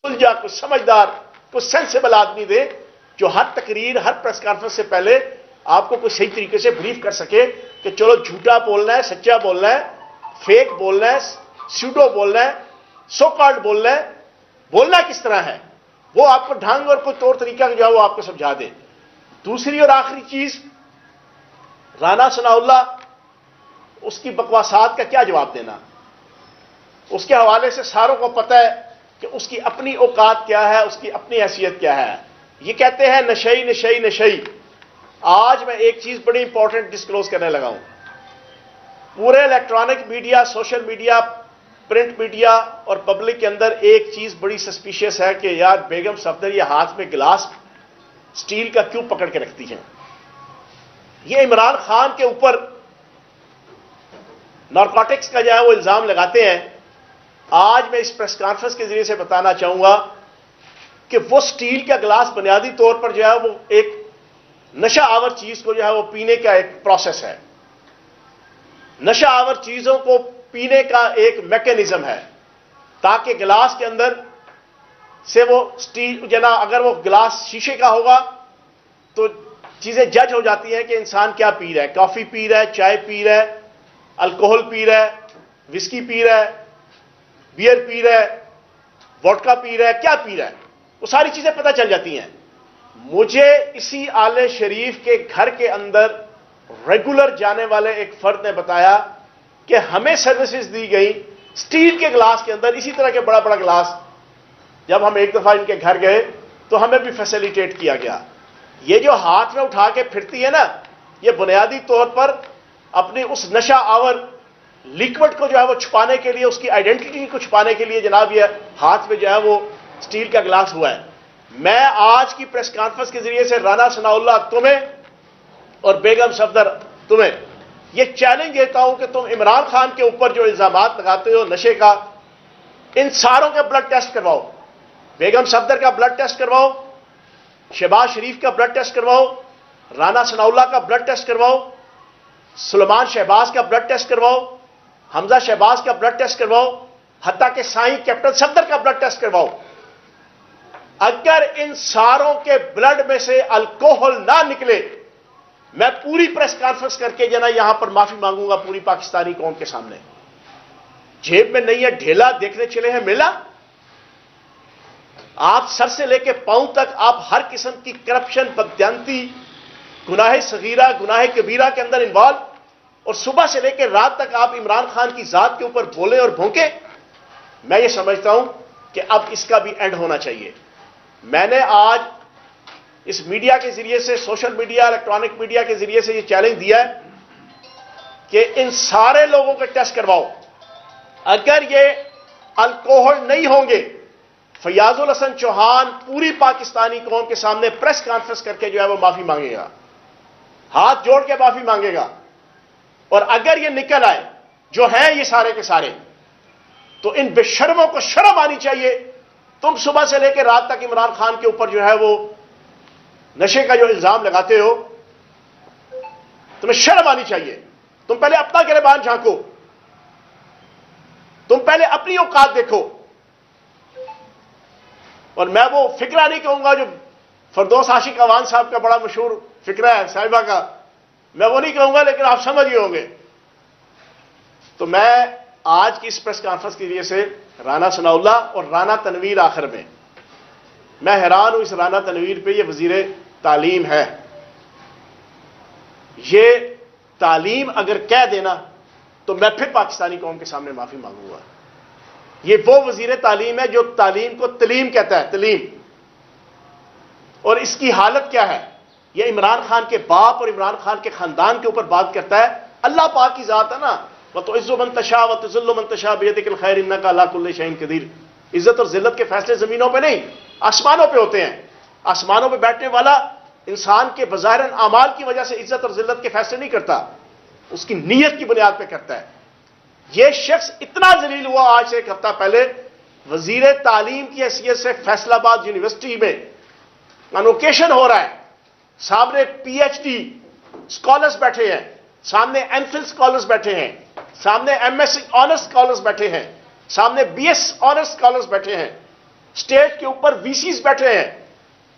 سلجھا کچھ سمجھدار کچھ سینسیبل آدمی دے جو ہر تقریر ہر پریس کانفرنس سے پہلے آپ کو کوئی صحیح طریقے سے بریف کر سکے کہ چلو جھوٹا بولنا ہے سچا بولنا ہے فیک بولنا ہے سیوڈو بولنا ہے سو کارڈ بولنا کس طرح ہے وہ آپ کو ڈھنگ اور کوئی طور طریقہ جو ہے وہ آپ کو سمجھا دے. دوسری اور آخری چیز رانا ثناء اللہ اس کی بکواسات کا کیا جواب دینا. اس کے حوالے سے ساروں کو پتہ ہے کہ اس کی اپنی اوقات کیا ہے اس کی اپنی حیثیت کیا ہے. یہ کہتے ہیں نشئی نشئی نشئی. آج میں ایک چیز بڑی امپورٹنٹ ڈسکلوز کرنے لگا ہوں. پورے electronic media social media print media اور پبلک کے اندر ایک چیز بڑی سسپیشیس ہے کہ یار بیگم صفدر یہ ہاتھ میں گلاس سٹیل کا کیوں پکڑ کے رکھتی ہیں. یہ عمران خان کے اوپر نارکوٹکس کا جو ہے وہ الزام لگاتے ہیں. آج میں اس پریس کانفرنس کے ذریعے سے بتانا چاہوں گا کہ وہ سٹیل کا گلاس بنیادی طور پر جو ہے وہ ایک نشہ آور چیز کو جو ہے وہ پینے کا ایک پروسیس ہے. نشہ آور چیزوں کو پینے کا ایک میکینزم ہے تاکہ گلاس کے اندر سے وہ سٹیل جنا اگر وہ گلاس شیشے کا ہوگا تو چیزیں جج ہو جاتی ہیں کہ انسان کیا پی رہا ہے. کافی پی رہا ہے چائے پی رہا ہے الکوہل پی رہا ہے وسکی پی رہا ہے بیئر پی رہا ہے ووڈکا پی رہا ہے کیا پی رہا ہے وہ ساری چیزیں پتہ چل جاتی ہیں. مجھے اسی آل شریف کے گھر کے اندر ریگولر جانے والے ایک فرد نے بتایا کہ ہمیں سروسز دی گئی سٹیل کے گلاس کے اندر اسی طرح کے بڑا بڑا گلاس. جب ہم ایک دفعہ ان کے گھر گئے تو ہمیں بھی فیسیلیٹیٹ کیا گیا. یہ جو ہاتھ میں اٹھا کے پھرتی ہے نا یہ بنیادی طور پر اپنی اس نشہ آور لیکوڈ کو جو ہے وہ چھپانے کے لیے اس کی آئیڈینٹی کو چھپانے کے لیے جناب یہ ہاتھ میں جو ہے وہ سٹیل کا گلاس ہوا ہے. میں آج کی پریس کانفرنس کے ذریعے سے رانا ثناء اللہ تمہیں اور بیگم صفدر تمہیں یہ چیلنج دیتا ہوں کہ تم عمران خان کے اوپر جو الزامات لگاتے ہو نشے کا ان ساروں کا بلڈ ٹیسٹ کرواؤ. بیگم صفدر کا بلڈ ٹیسٹ کرواؤ شہباز شریف کا بلڈ ٹیسٹ کرواؤ رانا ثناء اللہ کا بلڈ ٹیسٹ کرواؤ سلیمان شہباز کا بلڈ ٹیسٹ کرواؤ حمزہ شہباز کا بلڈ ٹیسٹ کرواؤ حتیٰ کہ سائیں کیپٹن صفدر کا بلڈ ٹیسٹ کرواؤ. اگر ان ساروں کے بلڈ میں سے الکوہل نہ نکلے میں پوری پریس کانفرنس کر کے جنا یہاں پر معافی مانگوں گا پوری پاکستانی قوم کے سامنے. جیب میں نہیں ہے ڈھیلا دیکھنے چلے ہیں میلہ. آپ سر سے لے کے پاؤں تک آپ ہر قسم کی کرپشن بددیانتی گناہ صغیرہ گناہ کبیرہ کے اندر انوالو اور صبح سے لے کے رات تک آپ عمران خان کی ذات کے اوپر بولے اور بھونکے. میں یہ سمجھتا ہوں کہ اب اس کا بھی اینڈ ہونا چاہیے. میں نے آج اس میڈیا کے ذریعے سے سوشل میڈیا الیکٹرانک میڈیا کے ذریعے سے یہ چیلنج دیا ہے کہ ان سارے لوگوں کے ٹیسٹ کرواؤ. اگر یہ الکوہل نہیں ہوں گے فیاض الحسن چوہان پوری پاکستانی قوم کے سامنے پریس کانفرنس کر کے جو ہے وہ معافی مانگے گا ہاتھ جوڑ کے معافی مانگے گا. اور اگر یہ نکل آئے جو ہیں یہ سارے کے سارے تو ان بے شرموں کو شرم آنی چاہیے. تم صبح سے لے کے رات تک عمران خان کے اوپر جو ہے وہ نشے کا جو الزام لگاتے ہو تمہیں شرم آنی چاہیے. تم پہلے اپنا گریبان جھانکو تم پہلے اپنی اوقات دیکھو. اور میں وہ فکرہ نہیں کہوں گا جو فردوس عاشق اوان صاحب کا بڑا مشہور فکرہ ہے صاحبہ کا میں وہ نہیں کہوں گا لیکن آپ سمجھ گئے ہوں گے. تو میں آج کی اس پریس کانفرنس کے ذریعے سے رانا ثناء اللہ اور رانا تنویر آخر میں حیران ہوں اس رانا تنویر پہ. یہ وزیر تعلیم ہے. یہ تعلیم اگر کہہ دینا تو میں پھر پاکستانی قوم کے سامنے معافی مانگوں گا. یہ وہ وزیر تعلیم ہے جو تعلیم کو تلیم کہتا ہے تلیم. اور اس کی حالت کیا ہے یہ عمران خان کے باپ اور عمران خان کے خاندان کے اوپر بات کرتا ہے. اللہ پاک کی ذات ہے نا وَتُعِزُّ مَن تَشَاءُ وَتُذِلُّ مَن تَشَاءُ بِيَدِكَ الْخَيْرُ إِنَّكَ عَلَىٰ كُلِّ شَيْءٍ قَدِيرٌ. عزت اور ذلت کے فیصلے زمینوں پہ نہیں آسمانوں پہ ہوتے ہیں. آسمانوں پہ بیٹھنے والا انسان کے بظاہر اعمال کی وجہ سے عزت اور ذلت کے فیصلے نہیں کرتا اس کی نیت کی بنیاد پہ کرتا ہے. یہ شخص اتنا ذلیل ہوا آج سے ایک ہفتہ پہلے وزیر تعلیم کی حیثیت سے فیصل آباد یونیورسٹی میں کنوکیشن ہو رہا ہے. سامنے پی ایچ ڈی اسکالرس بیٹھے ہیں سامنے ایم فل اسکالرس بیٹھے ہیں سامنے M S C honours scholars بیٹھے ہیں سامنے بی ایس آنرس اسکالرس بیٹھے ہیں. اسٹیج کے اوپر وی سیز بیٹھے ہیں,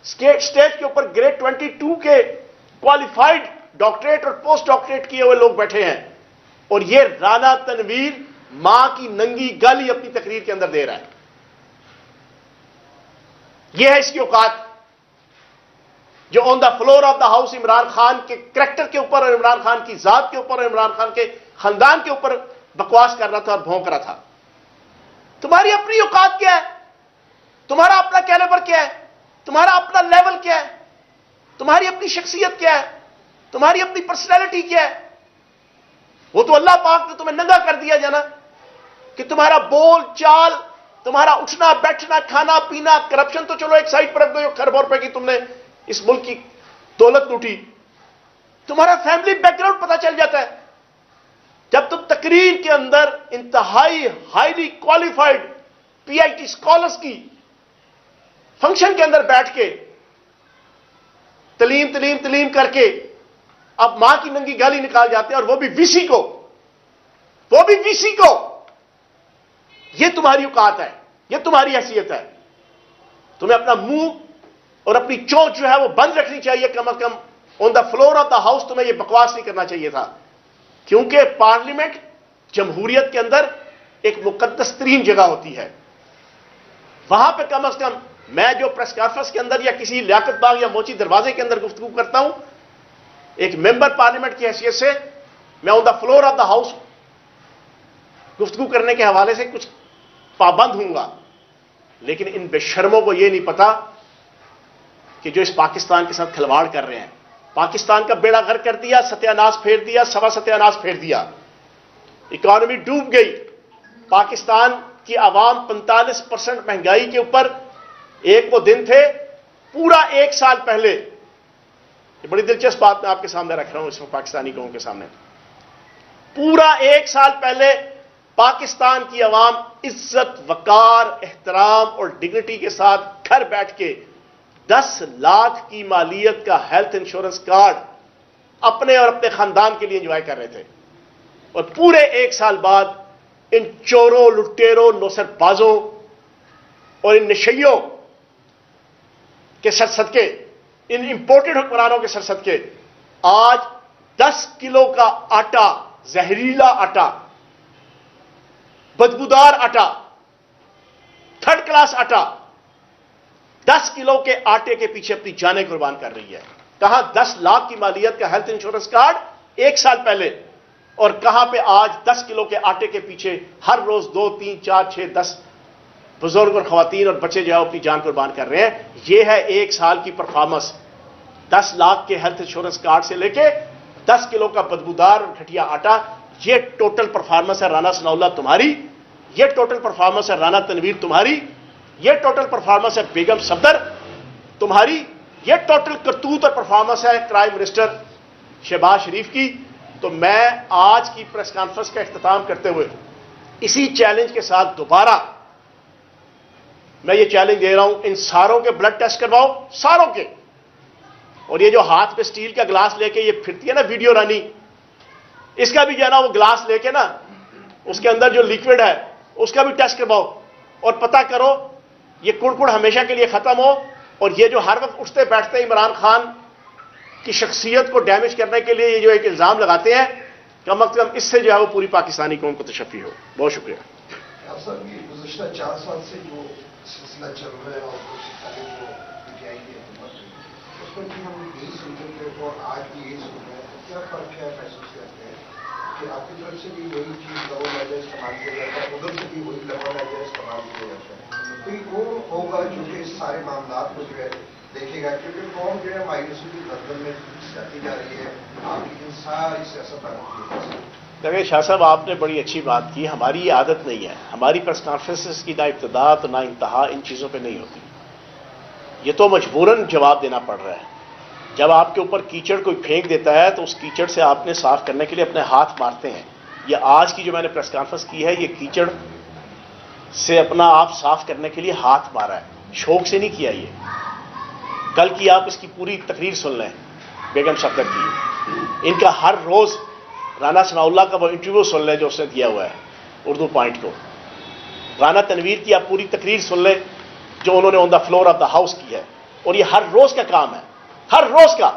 اسٹیج کے اوپر گریڈ 22 کے کوالیفائڈ ڈاکٹریٹ اور پوسٹ ڈاکٹریٹ کیے ہوئے لوگ بیٹھے ہیں, اور یہ رانا تنویر ماں کی ننگی گالی اپنی تقریر کے اندر دے رہا ہے. یہ ہے اس کی اوقات, جو on the floor of the house Imran Khan کے کریکٹر کے اوپر اور عمران خان کی ذات کے اوپر اور عمران خان کے خاندان کے اوپر بکواس کر رہا تھا اور بھونک رہا تھا. تمہاری اپنی اوقات کیا ہے؟ تمہارا اپنا کیلیبر کیا ہے؟ تمہارا اپنا لیول کیا ہے؟ تمہاری اپنی شخصیت کیا ہے؟ تمہاری اپنی پرسنالٹی کیا ہے؟ وہ تو اللہ پاک نے تمہیں ننگا کر دیا جانا کہ تمہارا بول چال, تمہارا اٹھنا بیٹھنا کھانا پینا, کرپشن تو چلو ایک سائڈ پر رکھ دو, جو خربوں روپے کی تم نے اس ملک کی دولت لوٹی, تمہارا فیملی بیک گراؤنڈ پتا چل جاتا ہے. جب تم تقریر کے اندر انتہائی highly qualified P I T scholars کی فنکشن کے اندر بیٹھ کے تلیم کر کے اب ماں کی ننگی گالی نکال جاتے ہیں, اور وہ بھی وی سی کو, یہ تمہاری اوقات ہے, یہ تمہاری حیثیت ہے. تمہیں اپنا منہ اور اپنی چونچ جو ہے وہ بند رکھنی چاہیے, کم از کم on the floor of the house تمہیں یہ بکواس نہیں کرنا چاہیے تھا, کیونکہ پارلیمنٹ جمہوریت کے اندر ایک مقدس ترین جگہ ہوتی ہے. وہاں پہ کم از کم میں جو پریس کانفرنس کے اندر یا کسی لیاقت باغ یا موچی دروازے کے اندر گفتگو کرتا ہوں, ایک ممبر پارلیمنٹ کی حیثیت سے میں on the floor of the house گفتگو کرنے کے حوالے سے کچھ پابند ہوں گا. لیکن ان بے شرموں کو یہ نہیں پتا کہ جو اس پاکستان کے ساتھ کھلواڑ کر رہے ہیں, پاکستان کا بیڑا غرق کر دیا, ستیہ ناش پھیر دیا, سوا ستیہ ناش پھیر دیا, اکانومی ڈوب گئی. پاکستان کی عوام 45% مہنگائی کے اوپر, ایک وہ دن تھے پورا ایک سال پہلے, یہ بڑی دلچسپ بات میں آپ کے سامنے رکھ رہا ہوں اس وقت پاکستانی قوم کے سامنے, پورا ایک سال پہلے پاکستان کی عوام عزت وقار احترام اور ڈگنیٹی کے ساتھ گھر بیٹھ کے 10 لاکھ کی مالیت کا ہیلتھ انشورنس کارڈ اپنے اور اپنے خاندان کے لیے انجوائے کر رہے تھے. اور پورے ایک سال بعد ان چوروں, لٹیروں, نوسر بازوں اور ان نشیوں کے سرصدقے, ان امپورٹڈ حکمرانوں کے سرصدقے آج 10 کلو کا آٹا, زہریلا آٹا, بدبودار آٹا, تھرڈ کلاس آٹا, 10 کلو کے آٹے کے پیچھے اپنی جانیں قربان کر رہی ہے. کہاں 10 لاکھ کی مالیت کا ہیلتھ انشورنس کارڈ ایک سال پہلے, اور کہاں پہ آج 10 کلو کے آٹے کے پیچھے ہر روز 2, 3, 4, 6, 10 بزرگ اور خواتین اور بچے جو ہے اپنی جان قربان کر رہے ہیں. یہ ہے ایک سال کی پرفارمنس. 10 لاکھ کے ہیلتھ انشورنس کارڈ سے لے کے 10 کلو کا بدبودار اور گھٹیا آٹا, یہ ٹوٹل پرفارمنس ہے رانا ثناء اللہ تمہاری, یہ ٹوٹل پرفارمنس ہے رانا تنویر تمہاری, یہ ٹوٹل پرفارمنس ہے بیگم صفدر تمہاری, یہ ٹوٹل کرتوت اور پرفارمنس ہے پرائم منسٹر شہباز شریف کی. تو میں آج کی پریس کانفرنس کا اختتام کرتے ہوئے اسی چیلنج کے ساتھ دوبارہ میں یہ چیلنج دے رہا ہوں, ان ساروں کے بلڈ ٹیسٹ کرواؤ, ساروں کے. اور یہ جو ہاتھ پہ سٹیل کا گلاس لے کے یہ پھرتی ہے نا ویڈیو رانی, اس کا بھی جو ہے نا وہ گلاس لے کے نا اس کے اندر جو لیکوڈ ہے اس کا بھی ٹیسٹ کرواؤ, اور پتہ کرو یہ کڑکڑ ہمیشہ کے لیے ختم ہو. اور یہ جو ہر وقت اٹھتے بیٹھتے عمران خان کی شخصیت کو ڈیمیج کرنے کے لیے یہ جو ایک الزام لگاتے ہیں, کم از کم اس سے جو ہے وہ پوری پاکستانی قوم کو تشفی ہو. بہت شکریہ. گزشتہ 4 سال سے جو سلسلہ چل رہا ہے اور اس پر ہم یہی سنتے تھے اور آج بھی یہی سن رہے ہیں, کیا فرق ہے محسوس کرتے ہیں کہ آپ کی طرف سے بھی وہی چیز لو میجر استعمال کیا جاتا ہے, ادھر سے بھی وہی لو میجر استعمال کیا جاتا ہے؟ تو یہ کون ہوگا جو کہ اس سارے معاملات کو جو ہے دیکھے گا, کیونکہ قوم جو ہے مایوسی کی گردن میں جاتی جا رہی ہے آپ کی ان ساری سیاست پر. دیکھیں شاہ صاحب, آپ نے بڑی اچھی بات کی. ہماری یہ عادت نہیں ہے, ہماری پریس کانفرنسز کی نہ ابتدا تو نہ انتہا ان چیزوں پہ نہیں ہوتی. یہ تو مجبوراً جواب دینا پڑ رہا ہے. جب آپ کے اوپر کیچڑ کوئی پھینک دیتا ہے تو اس کیچڑ سے آپ نے صاف کرنے کے لیے اپنے ہاتھ مارتے ہیں. یہ آج کی جو میں نے پریس کانفرنس کی ہے یہ کیچڑ سے اپنا آپ صاف کرنے کے لیے ہاتھ مارا ہے, شوق سے نہیں کیا. یہ کل کی آپ اس کی پوری تقریر سن لیں بیگم صفدر کی, ان کا ہر روز رانا ثناء اللہ کا وہ انٹرویو سن لیں جو اس نے دیا ہوا ہے اردو پوائنٹ کو. رانا تنویر کی آپ پوری تقریر سن لیں جو انہوں نے on the floor of the house کی ہے، اور یہ ہر روز کا کام ہے، ہر روز کا.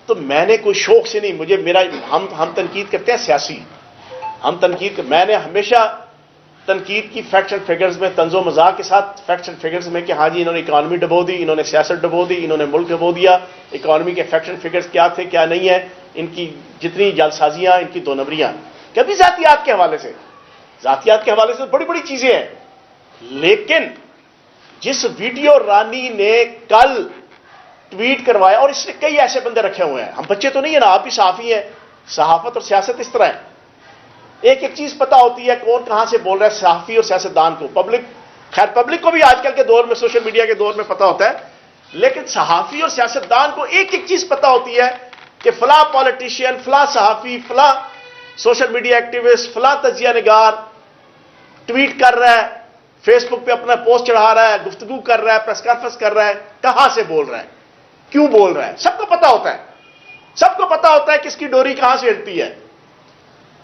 تو میں نے کوئی شوق سے نہیں، مجھے میرا ہم تنقید کرتے ہیں سیاسی، ہم تنقید میں نے ہمیشہ تنقید کی فیکٹس اینڈ فگرز میں، طنز و مزاح کے ساتھ فیکٹس اینڈ فگرز میں، کہ ہاں جی انہوں نے اکانومی ڈبو دی، انہوں نے سیاست ڈبو دی، انہوں نے ملک ڈبو دیا. اکانومی کے فیکٹس اینڈ فگرز کیا تھے کیا نہیں ہے، ان کی جتنی جعل سازیاں، ان کی دو نمبریاں، کبھی ذاتیات کے حوالے سے، ذاتیات کے حوالے سے بڑی بڑی چیزیں ہیں. لیکن جس ویڈیو رانی نے کل ٹویٹ کروایا، اور اس نے کئی ایسے بندے رکھے ہوئے ہیں، ہم بچے تو نہیں ہیں نا، آپ بھی صحافی ہیں، صحافت اور سیاست اس طرح ہے، ایک ایک چیز پتا ہوتی ہے کون کہاں سے بول رہا ہے. صحافی اور سیاستدان کو، پبلک کو بھی آج کل کے دور میں، سوشل میڈیا کے دور میں پتا ہوتا ہے، لیکن صحافی اور سیاستدان کو ایک ایک چیز پتا ہوتی ہے کہ فلاں پالیٹیشین، فلاں صحافی، فلاں سوشل میڈیا ایکٹیوسٹ، فلاں تجزیہ نگار ٹویٹ کر رہا ہے، فیس بک پہ اپنا پوسٹ چڑھا رہا ہے، گفتگو کر رہا ہے، پریس کانفرنس کر رہا ہے، کہاں سے بول رہا ہے، کیوں بول رہا ہے، سب کو پتا ہوتا ہے، سب کو پتا ہوتا ہے کس کی ڈوری کہاں سے ہلتی ہے.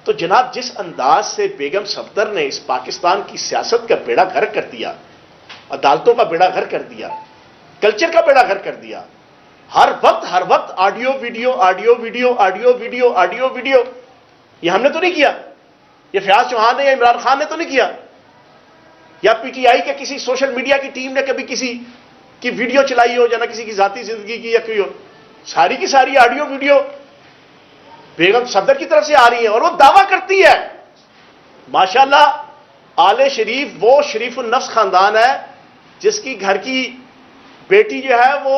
تو جناب جس انداز سے بیگم صفدر نے اس پاکستان کی سیاست کا بیڑا غرق کر دیا، عدالتوں کا بیڑا غرق کر دیا، کلچر کا بیڑا غرق کر دیا، ہر وقت audio video audio video audio video audio video, یہ ہم نے تو نہیں کیا، یہ فیاض چوہان نے یا عمران خان نے تو نہیں کیا، یا پی ٹی آئی کے کسی سوشل میڈیا کی ٹیم نے کبھی کسی کی ویڈیو چلائی ہو، یا نہ کسی کی ذاتی زندگی کی یا کوئی ہو. ساری کی ساری آڈیو ویڈیو بیگم صفدر کی طرف سے آ رہی ہیں، اور وہ دعویٰ کرتی ہے ماشاءاللہ آل شریف وہ شریف النفس خاندان ہے جس کی گھر کی بیٹی جو ہے وہ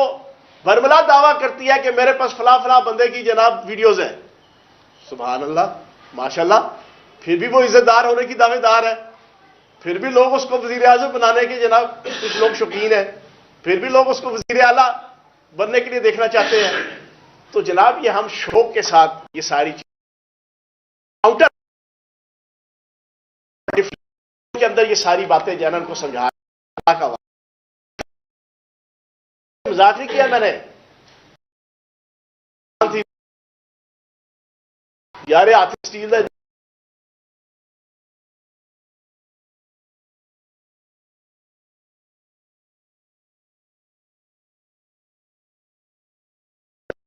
برملا دعویٰ کرتی ہے کہ میرے پاس فلاں فلاں بندے کی جناب ویڈیوز ہیں. سبحان اللہ، ماشاءاللہ، پھر بھی وہ عزت دار ہونے کی دعوے دار ہے، پھر بھی لوگ اس کو وزیر اعظم بنانے کے جناب کچھ لوگ شوقین ہیں، پھر بھی لوگ اس کو وزیر اعلیٰ بننے کے لیے دیکھنا چاہتے ہیں. تو جناب یہ ہم شوق کے ساتھ یہ ساری چیزیں کے اندر یہ ساری باتیں جو ہے نا ان کو سمجھا، مذاق نہیں کیا میں نے یار، ہاتھ اسٹیل